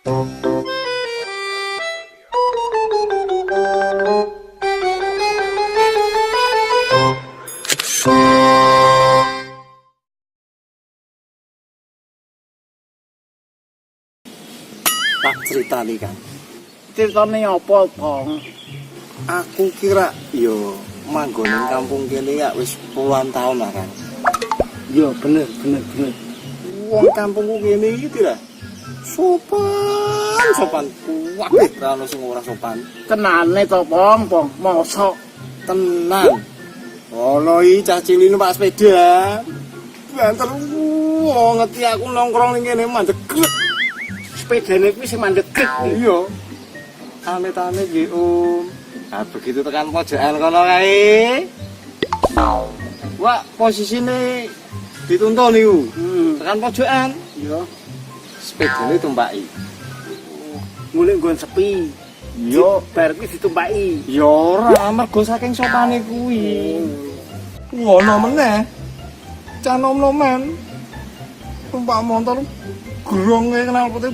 Tak ceritani kan. Ceritane apa, Bang? Aku kira yo manggon ning kampung kene ya wis puluhan tahun lah kan. Yo bener. Wong kampungku kene iki tidak sopan kuwabeh ra ono sing ora sopan. Tenane to, Bang, mosok Tenan. Ono iki cah cilik numpak sepeda. Banter ngerti aku nongkrong ning kene mandeg. sepedane kuwi sing mandeg. Iya. Amit-amit nggih, Om. Nah, begitu tekan pojokan kono kae. Wah, posisine dituntun niku. Tekan pojokan. Iya. Sepedane tumpaki. Mulih nggon sepi. Yo, Bar kuwi ditumpaki. ya ora mergo saking sopane kuwi. Ngono meneh. Cah nom-noman. Numpak motor grong kenal putih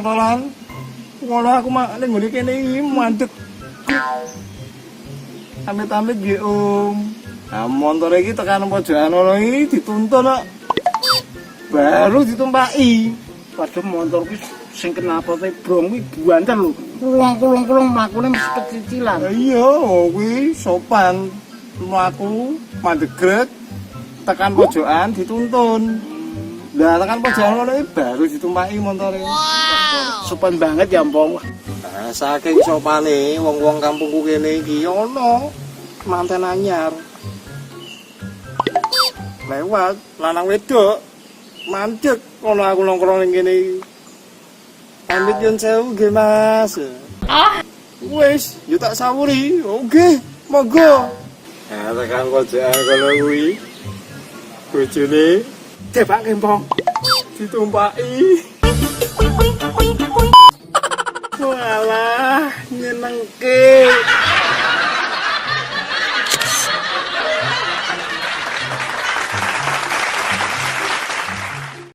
pelan. Ngono aku mak ning ngene kene iki mandeg. Amit-amit nggih, Om. Nah, motor iki tekan pojokan ngono iki dituntun kok. Baru ditumpaki. Padahal motor kuwi sing kenapa te brong kuwi buanten lho. Kulung-kulung mlakune mesti kecicilan. Iya, kuwi sopan. Mlaku mandeg tekan pojokan dituntun. Lah tekan pojokan ngono iki baru ditumpaki montore. Sopan banget ya, Bang. Nah, saking sopane wong-wong kampungku kene iki ana manten anyar. Lewat lanang wedok mandeg ana aku nongkrong ning kene iki. Pamit yen sewu nggih, Mas. Wis, yo tak sawuri. Oke, monggo. Nah, tekan pojokan kono kuwi. Bojone Debake, Bang. ditumpaki. Walah